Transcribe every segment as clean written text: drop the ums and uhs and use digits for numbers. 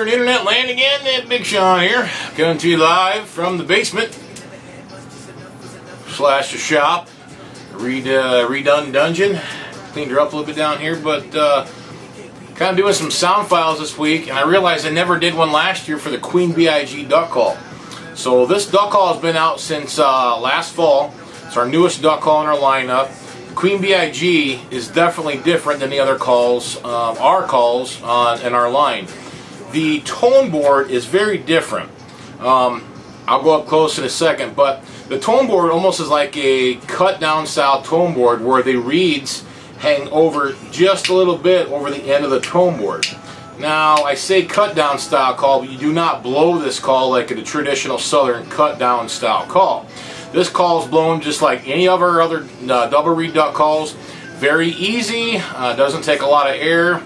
here in internet land again. That Big Sean here, coming to you live from the basement slash the shop. Redone dungeon. Cleaned her up a little bit down here, but kind of doing some sound files this week, and I realized I never did one last year for the Queen B.I.G duck call. So this duck call has been out since last fall. It's our newest duck call in our lineup. Queen B.I.G is definitely different than the other calls, our calls in our line. The tone board is very different. I'll go up close in a second, but the tone board almost is like a cut down style tone board where the reeds hang over just a little bit over the end of the tone board. Now, I say cut down style call, but you do not blow this call like a traditional southern cut down style call. This call is blown just like any of our other double reed duck calls. Very easy, doesn't take a lot of air.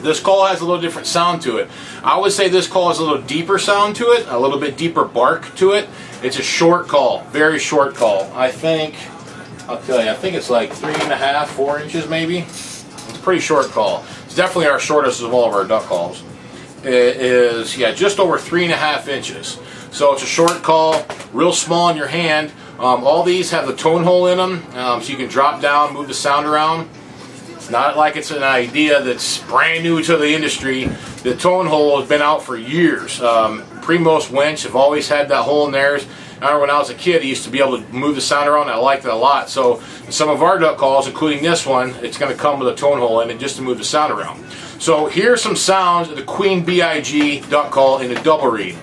This call has a little different sound to it. I would say this call has a little deeper sound to it, a little bit deeper bark to it. It's a short call, very short call. I'll tell you, I think it's like 3.5, 4 inches maybe. It's a pretty short call. It's definitely our shortest of all of our duck calls. It is, yeah, just over 3.5 inches. So it's a short call, real small in your hand. All these have the tone hole in them, so you can drop down, move the sound around. It's not like it's an idea that's brand new to the industry. The tone hole has been out for years. Pre-most winch have always had that hole in theirs. I remember when I was a kid, I used to be able to move the sound around, and I liked it a lot. So some of our duck calls, including this one, it's going to come with a tone hole in it just to move the sound around. So here's some sounds of the Queen B.I.G duck call in a double reed.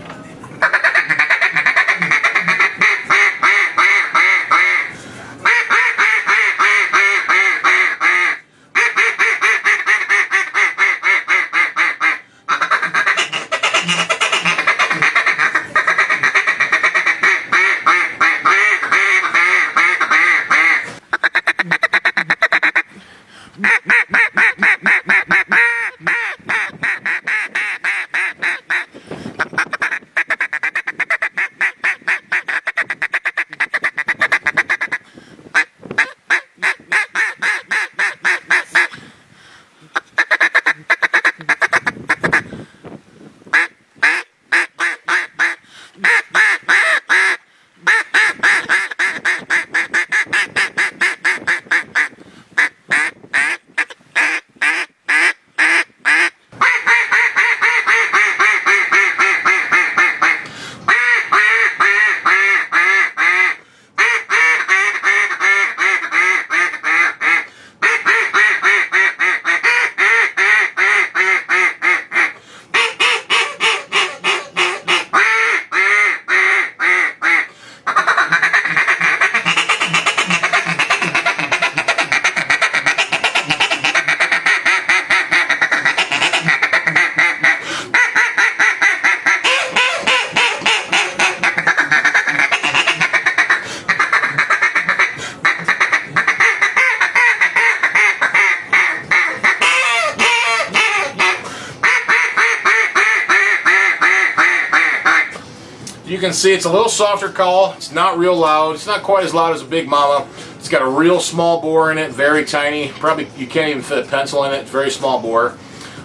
You can see it's a little softer call. It's not real loud. It's not quite as loud as a Big Mama. It's got a real small bore in it, very tiny. Probably you can't even fit a pencil in it. It's very small bore.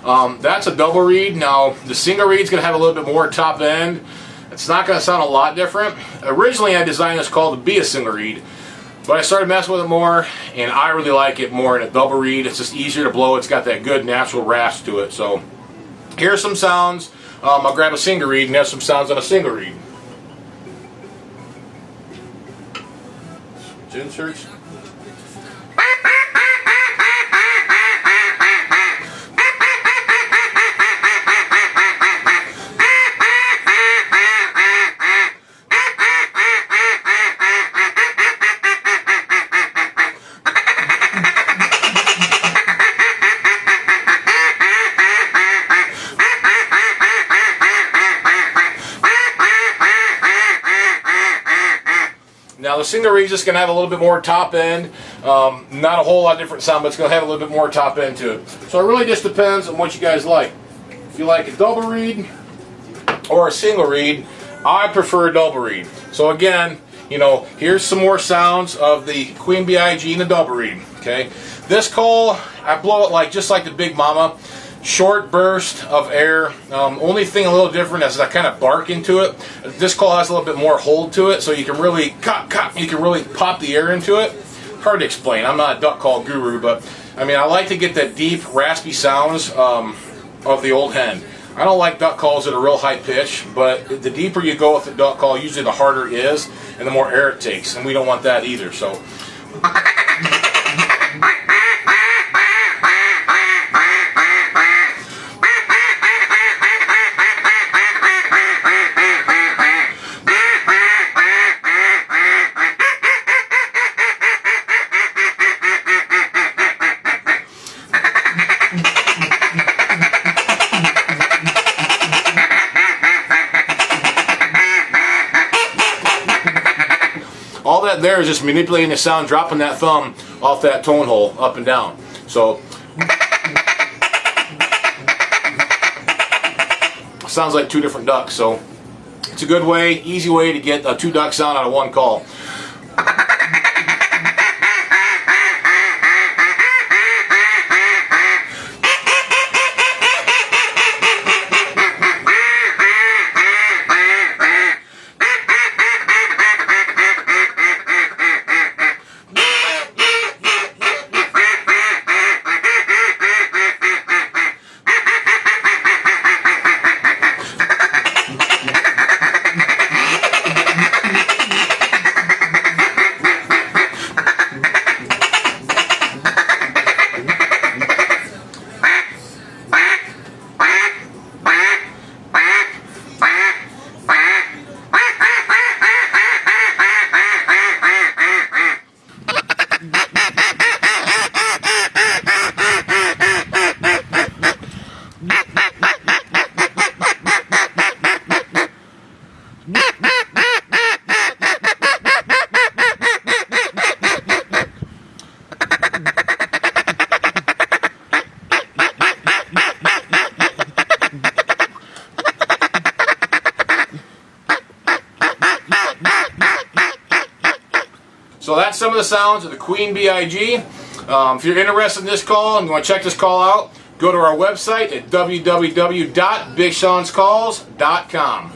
That's a double reed. Now the single reed's going to have a little bit more top end. It's not going to sound a lot different. Originally I designed this call to be a single reed, but I started messing with it more, and I really like it more in a double reed. It's just easier to blow. It's got that good natural rasp to it. So here's some sounds. I'll grab a single reed and have some sounds on a single reed. Inserts. Now the single reed's just going to have a little bit more top end, not a whole lot different sound, but it's going to have a little bit more top end to it. So it really just depends on what you guys like. If you like a double reed or a single reed, I prefer a double reed. So again, you know, here's some more sounds of the Queen B.I.G in the double reed. Okay, this call, I blow it like just like the Big Mama. short burst of air. Only thing a little different is I kind of bark into it. This call has a little bit more hold to it, so you can really you can really pop the air into it. Hard to explain. I'm not a duck call guru, but I mean, I like to get that deep, raspy sounds of the old hen. I don't like duck calls that are real high pitch, but the deeper you go with the duck call, usually the harder it is and the more air it takes, and we don't want that either. So all that there is just manipulating the sound, dropping that thumb off that tone hole up and down. So sounds like two different ducks. So it's a good way, easy way to get a two duck sound out of one call. So that's some of the sounds of the Queen B.I.G. If you're interested in this call and you want to check this call out, go to our website at www.bigseanscalls.com.